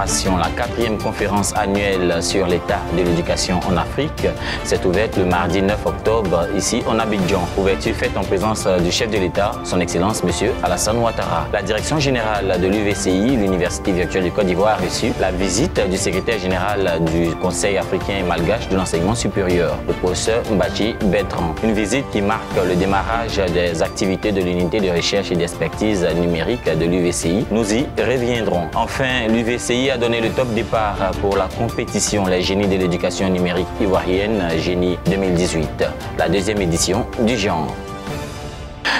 formation. La 4e conférence annuelle sur l'état de l'éducation en Afrique s'est ouverte le mardi 9 octobre ici en Abidjan. Ouverture faite en présence du chef de l'État, son Excellence M. Alassane Ouattara. La direction générale de l'UVCI, l'Université virtuelle de Côte d'Ivoire, a reçu la visite du secrétaire général du Conseil africain et malgache de l'enseignement supérieur, le professeur Mbachi Bertrand. Une visite qui marque le démarrage des activités de l'unité de recherche et d'expertise numérique de l'UVCI. Nous y reviendrons. Enfin, l'UVCI a donné le top départ pour la compétition Les Génies de l'éducation numérique ivoirienne, Génie 2018, la 2e édition du genre.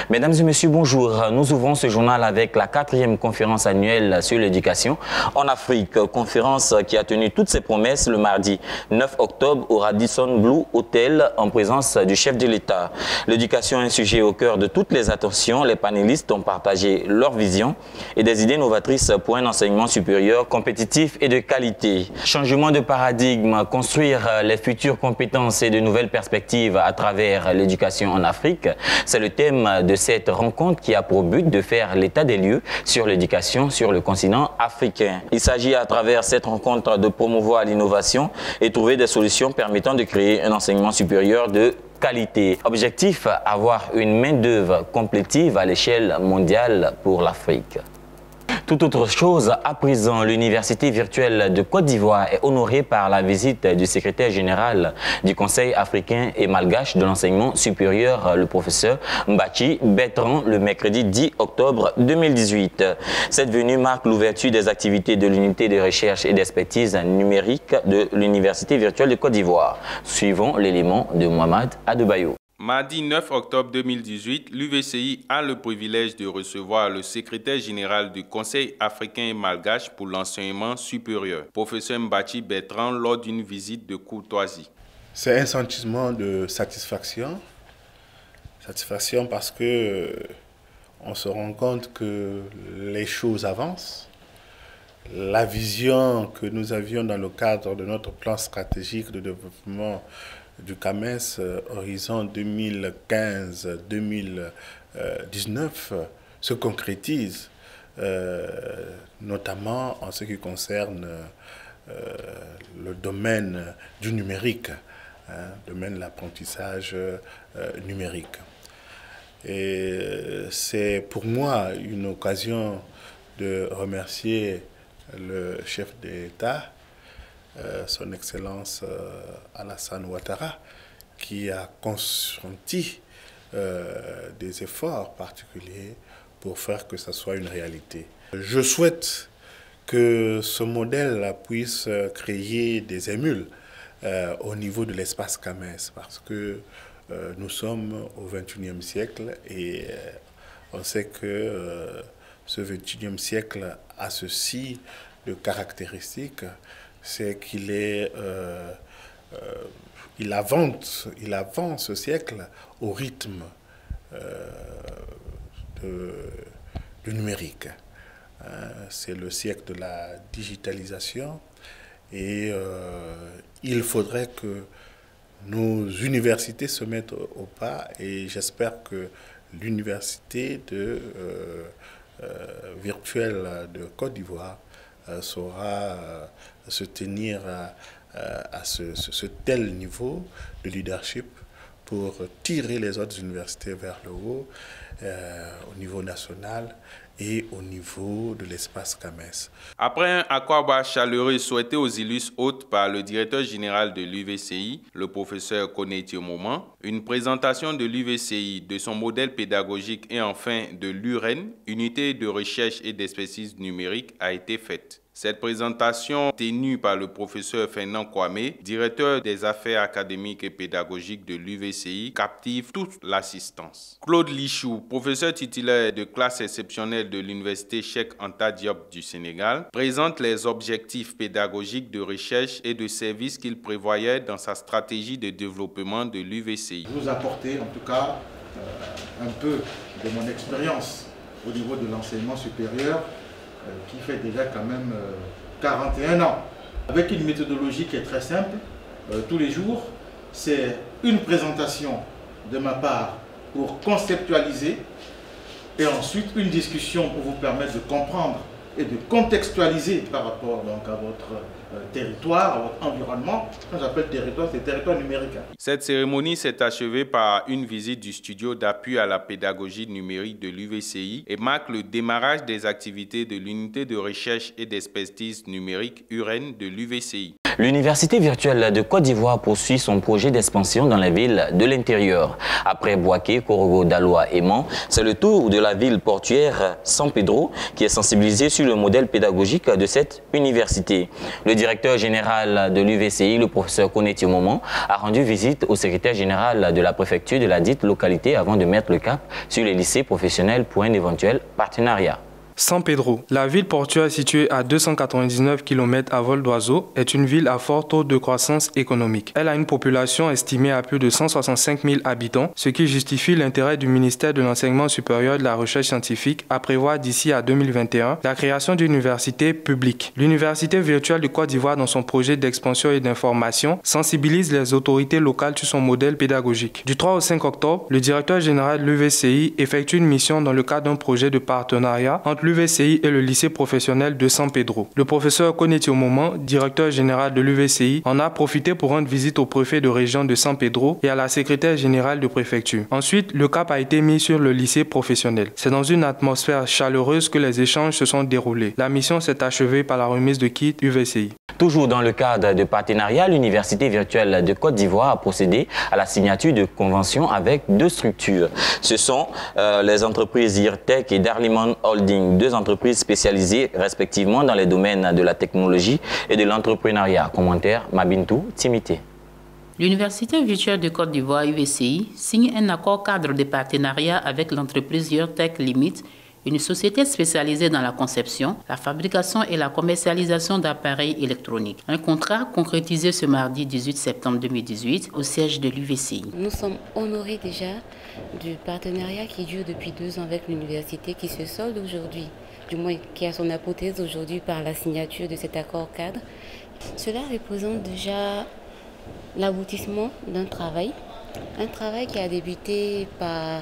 Mesdames et messieurs, bonjour. Nous ouvrons ce journal avec la 4e conférence annuelle sur l'éducation en Afrique. Conférence qui a tenu toutes ses promesses le mardi 9 octobre au Radisson Blu Hotel en présence du chef de l'État. L'éducation est un sujet au cœur de toutes les attentions. Les panélistes ont partagé leur vision et des idées novatrices pour un enseignement supérieur compétitif et de qualité. Changement de paradigme, construire les futures compétences et de nouvelles perspectives à travers l'éducation en Afrique, c'est le thème de cette rencontre qui a pour but de faire l'état des lieux sur l'éducation sur le continent africain. Il s'agit à travers cette rencontre de promouvoir l'innovation et trouver des solutions permettant de créer un enseignement supérieur de qualité. Objectif, avoir une main-d'œuvre complétive à l'échelle mondiale pour l'Afrique. Tout autre chose, à présent, l'Université virtuelle de Côte d'Ivoire est honorée par la visite du secrétaire général du Conseil africain et malgache de l'enseignement supérieur, le professeur Mbachi Bertrand, le mercredi 10 octobre 2018. Cette venue marque l'ouverture des activités de l'unité de recherche et d'expertise numérique de l'Université virtuelle de Côte d'Ivoire. Suivons l'élément de Mohamed Adebayo. Mardi 9 octobre 2018, l'UVCI a le privilège de recevoir le secrétaire général du Conseil africain et malgache pour l'enseignement supérieur, professeur Mbachi Bertrand, lors d'une visite de courtoisie. C'est un sentiment de satisfaction. Satisfaction parce que on se rend compte que les choses avancent. La vision que nous avions dans le cadre de notre plan stratégique de développement du CAMES Horizon 2015-2019 se concrétise, notamment en ce qui concerne le domaine du numérique, le domaine de l'apprentissage numérique. Et c'est pour moi une occasion de remercier le chef d'État, son Excellence Alassane Ouattara, qui a consenti des efforts particuliers pour faire que ça soit une réalité. Je souhaite que ce modèle puisse créer des émules au niveau de l'espace CAMES, parce que nous sommes au XXIe siècle et on sait que ce XXIe siècle a ceci de caractéristique, c'est qu'il il avance ce siècle au rythme du numérique. C'est le siècle de la digitalisation et il faudrait que nos universités se mettent au pas, et j'espère que l'université virtuelle de Côte d'Ivoire saura se tenir à ce tel niveau de leadership pour tirer les autres universités vers le haut, au niveau national et au niveau de l'espace CAMES. Après un accompagnement chaleureux souhaité aux illustres hôtes par le directeur général de l'UVCI, le professeur Koneti Moment, une présentation de l'UVCI, de son modèle pédagogique et enfin de l'UREN, unité de recherche et d'expertise numérique, a été faite. Cette présentation, tenue par le professeur Fernand Kwame, directeur des affaires académiques et pédagogiques de l'UVCI, captive toute l'assistance. Claude Lichou, professeur titulaire de classe exceptionnelle de l'université Cheikh Anta Diop du Sénégal, présente les objectifs pédagogiques de recherche et de service qu'il prévoyait dans sa stratégie de développement de l'UVCI. Vous apporter en tout cas un peu de mon expérience au niveau de l'enseignement supérieur, qui fait déjà quand même 41 ans. Avec une méthodologie qui est très simple, tous les jours, c'est une présentation de ma part pour conceptualiser et ensuite une discussion pour vous permettre de comprendre et de contextualiser par rapport donc, à votre territoire, à votre environnement. Quand j'appelle territoire, c'est territoire numérique. Cette cérémonie s'est achevée par une visite du studio d'appui à la pédagogie numérique de l'UVCI et marque le démarrage des activités de l'unité de recherche et d'expertise numérique UREN de l'UVCI. L'Université virtuelle de Côte d'Ivoire poursuit son projet d'expansion dans les villes de l'intérieur. Après Bouaké, Korogo, Daloa et Mans, c'est le tour de la ville portuaire San Pedro qui est sensibilisée sur le modèle pédagogique de cette université. Le directeur général de l'UVCI, le professeur Koneti Momon, a rendu visite au secrétaire général de la préfecture de la dite localité avant de mettre le cap sur les lycées professionnels pour un éventuel partenariat. San Pedro, la ville portuaire située à 299 km à vol d'oiseau, est une ville à fort taux de croissance économique. Elle a une population estimée à plus de 165 000 habitants, ce qui justifie l'intérêt du ministère de l'Enseignement supérieur et de la Recherche scientifique à prévoir d'ici à 2021 la création d'une université publique. L'Université virtuelle de Côte d'Ivoire, dans son projet d'expansion et d'information, sensibilise les autorités locales sur son modèle pédagogique. Du 3 au 5 octobre, le directeur général de l'UVCI effectue une mission dans le cadre d'un projet de partenariat entre l'UVCI et le lycée professionnel de San Pedro. Le professeur Koneti Momon, directeur général de l'UVCI, en a profité pour rendre visite au préfet de région de San Pedro et à la secrétaire générale de préfecture. Ensuite, le cap a été mis sur le lycée professionnel. C'est dans une atmosphère chaleureuse que les échanges se sont déroulés. La mission s'est achevée par la remise de kit UVCI. Toujours dans le cadre de partenariat, l'Université virtuelle de Côte d'Ivoire a procédé à la signature de conventions avec deux structures. Ce sont les entreprises IRTech et Darlimon Holding, deux entreprises spécialisées respectivement dans les domaines de la technologie et de l'entrepreneuriat. Commentaire Mabintou Timité. L'Université virtuelle de Côte d'Ivoire, UVCI, signe un accord cadre de partenariat avec l'entreprise IRTech Limit, une société spécialisée dans la conception, la fabrication et la commercialisation d'appareils électroniques. Un contrat concrétisé ce mardi 18 septembre 2018 au siège de l'UVCI. Nous sommes honorés déjà du partenariat qui dure depuis 2 ans avec l'université qui se solde aujourd'hui, du moins qui a son apothèse aujourd'hui par la signature de cet accord cadre. Cela représente déjà l'aboutissement d'un travail qui a débuté par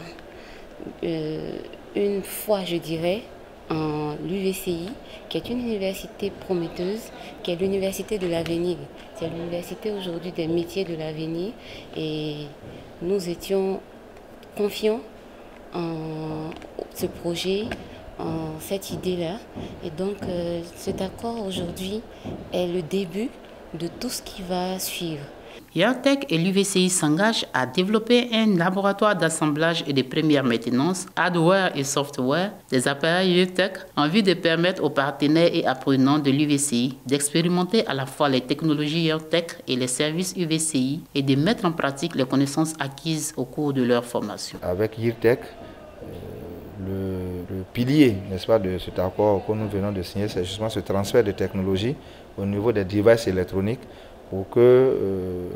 une fois, je dirais, en l'UVCI, qui est une université prometteuse, qui est l'université de l'avenir. C'est l'université aujourd'hui des métiers de l'avenir et nous étions confiants en ce projet, en cette idée-là. Et donc cet accord aujourd'hui est le début de tout ce qui va suivre. IRTech et l'UVCI s'engagent à développer un laboratoire d'assemblage et de première maintenance, hardware et software des appareils IRTech en vue de permettre aux partenaires et apprenants de l'UVCI d'expérimenter à la fois les technologies IRTech et les services UVCI et de mettre en pratique les connaissances acquises au cours de leur formation. Avec IRTech, le pilier, n'est-ce pas, de cet accord que nous venons de signer, c'est justement ce transfert de technologie au niveau des devices électroniques pour que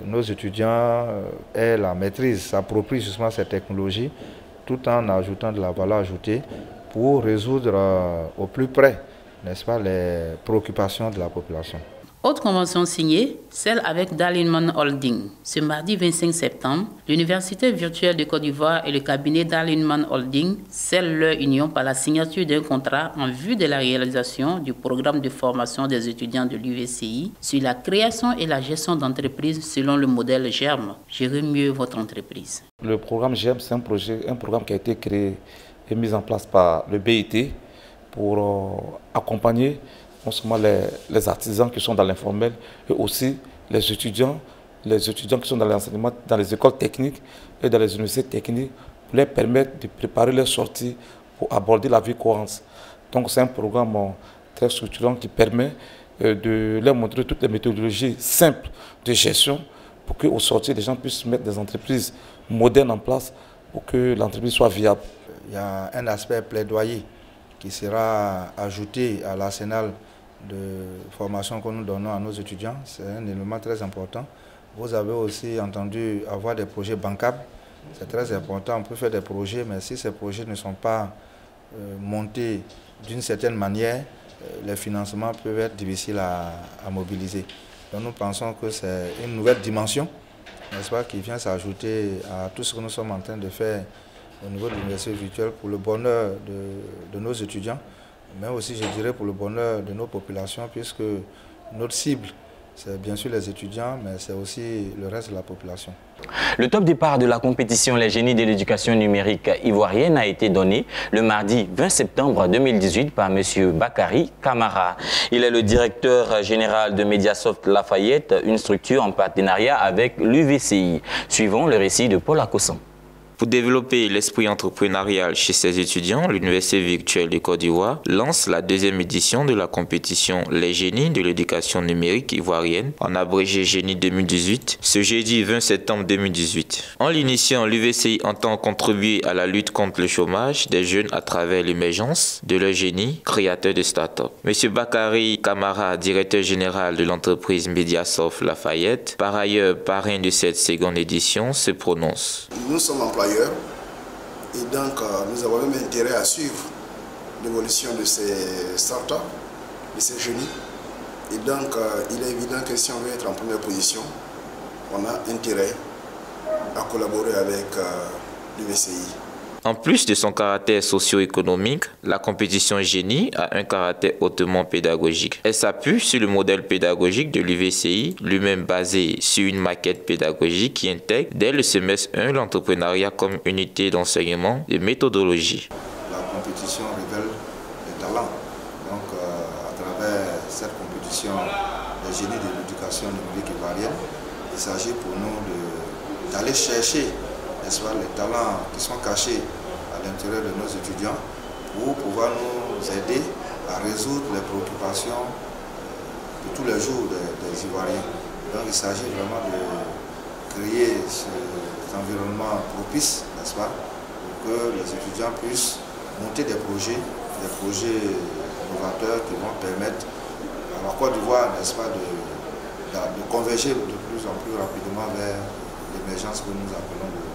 nos étudiants aient la maîtrise, s'approprient justement cette technologie tout en ajoutant de la valeur ajoutée pour résoudre au plus près, n'est-ce pas, les préoccupations de la population. Autre convention signée, celle avec Darlimon Holding. Ce mardi 25 septembre, l'Université virtuelle de Côte d'Ivoire et le cabinet Darlimon Holding scellent leur union par la signature d'un contrat en vue de la réalisation du programme de formation des étudiants de l'UVCI sur la création et la gestion d'entreprises selon le modèle GERM. Gérez mieux votre entreprise. Le programme GERM, c'est un programme qui a été créé et mis en place par le BIT pour accompagner non seulement les artisans qui sont dans l'informel, et aussi les étudiants qui sont dans l'enseignement, dans les écoles techniques et dans les universités techniques, pour leur permettre de préparer leur sortie pour aborder la vie courante. Donc c'est un programme très structurant qui permet de leur montrer toutes les méthodologies simples de gestion pour qu'au sortir, les gens puissent mettre des entreprises modernes en place pour que l'entreprise soit viable. Il y a un aspect plaidoyer qui sera ajouté à l'arsenal de formation que nous donnons à nos étudiants. C'est un élément très important. Vous avez aussi entendu avoir des projets bancables. C'est très important. On peut faire des projets, mais si ces projets ne sont pas montés d'une certaine manière, les financements peuvent être difficiles à mobiliser. Donc nous pensons que c'est une nouvelle dimension, n'est-ce pas, qui vient s'ajouter à tout ce que nous sommes en train de faire au niveau de l'université virtuelle pour le bonheur de nos étudiants. mais aussi, je dirais, pour le bonheur de nos populations, puisque notre cible, c'est bien sûr les étudiants, mais c'est aussi le reste de la population. Le top départ de la compétition Les Génies de l'éducation numérique ivoirienne a été donné le mardi 20 septembre 2018 par M. Bakary Camara. Il est le directeur général de Mediasoft Lafayette, une structure en partenariat avec l'UVCI. Suivons le récit de Paul Akossan. Pour développer l'esprit entrepreneurial chez ses étudiants, l'Université virtuelle de Côte d'Ivoire lance la deuxième édition de la compétition Les Génies de l'éducation numérique ivoirienne, en abrégé Génie 2018, ce jeudi 20 septembre 2018. En l'initiant, l'UVCI entend contribuer à la lutte contre le chômage des jeunes à travers l'émergence de leurs génies créateurs de start-up. M. Bakary Camara, directeur général de l'entreprise Mediasoft Lafayette, par ailleurs parrain de cette seconde édition, se prononce. Nous sommes employeurs et donc nous avons même intérêt à suivre l'évolution de ces startups, de ces génies. Et donc il est évident que si on veut être en première position, on a intérêt à collaborer avec l'UVCI. En plus de son caractère socio-économique, la compétition Génie a un caractère hautement pédagogique. Elle s'appuie sur le modèle pédagogique de l'UVCI, lui-même basé sur une maquette pédagogique qui intègre dès le semestre 1 l'entrepreneuriat comme unité d'enseignement et méthodologie. La compétition révèle les talents. Donc à travers cette compétition des génies de l'éducation numérique ivoirienne, il s'agit pour nous d'aller chercher, n'est-ce pas, les talents qui sont cachés à l'intérieur de nos étudiants pour pouvoir nous aider à résoudre les préoccupations de tous les jours des Ivoiriens. Donc il s'agit vraiment de créer cet environnement propice, n'est-ce pas, pour que les étudiants puissent monter des projets novateurs qui vont permettre à la Côte d'Ivoire, n'est-ce pas, de converger de plus en plus rapidement vers l'émergence que nous appelons de nos jours.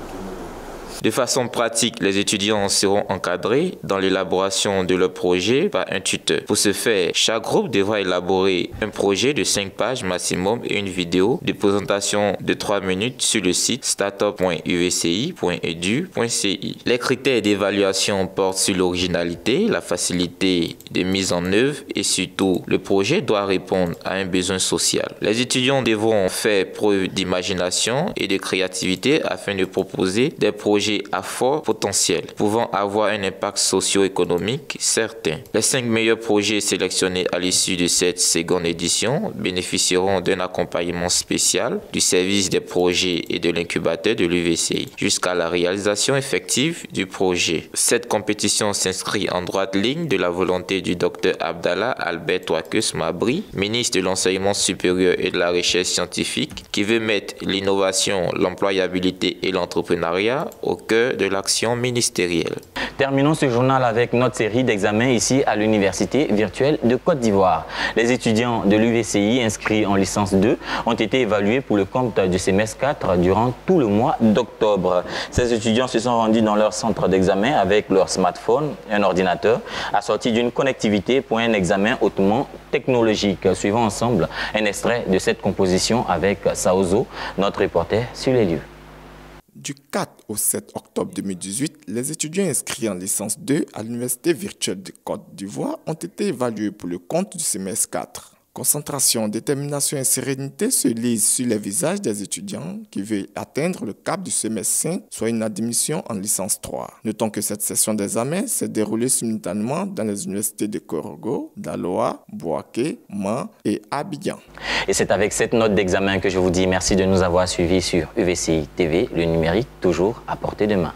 De façon pratique, les étudiants seront encadrés dans l'élaboration de leur projet par un tuteur. Pour ce faire, chaque groupe devra élaborer un projet de 5 pages maximum et une vidéo de présentation de 3 minutes sur le site startup.uvci.edu.ci. Les critères d'évaluation portent sur l'originalité, la facilité de mise en œuvre et surtout, le projet doit répondre à un besoin social. Les étudiants devront faire preuve d'imagination et de créativité afin de proposer des projets à fort potentiel, pouvant avoir un impact socio-économique certain. Les 5 meilleurs projets sélectionnés à l'issue de cette seconde édition bénéficieront d'un accompagnement spécial du service des projets et de l'incubateur de l'UVCI jusqu'à la réalisation effective du projet. Cette compétition s'inscrit en droite ligne de la volonté du Dr Abdallah Albert Ouakus Mabri, ministre de l'Enseignement supérieur et de la Recherche scientifique, qui veut mettre l'innovation, l'employabilité et l'entrepreneuriat au cœur de l'action ministérielle. Terminons ce journal avec notre série d'examens ici à l'Université virtuelle de Côte d'Ivoire. Les étudiants de l'UVCI inscrits en licence 2 ont été évalués pour le compte du semestre 4 durant tout le mois d'octobre. Ces étudiants se sont rendus dans leur centre d'examen avec leur smartphone, un ordinateur, assorti d'une connectivité pour un examen hautement technologique. Suivons ensemble un extrait de cette composition avec Saozo, notre reporter sur les lieux. Du 4 au 7 octobre 2018, les étudiants inscrits en licence 2 à l'Université virtuelle de Côte d'Ivoire ont été évalués pour le compte du semestre 4. Concentration, détermination et sérénité se lisent sur les visages des étudiants qui veulent atteindre le cap du semestre 5, soit une admission en licence 3. Notons que cette session d'examen s'est déroulée simultanément dans les universités de Korogo, d'Aloa, Bouaké, Mans et Abidjan. Et c'est avec cette note d'examen que je vous dis merci de nous avoir suivis sur UVCI TV, le numérique toujours à portée de main.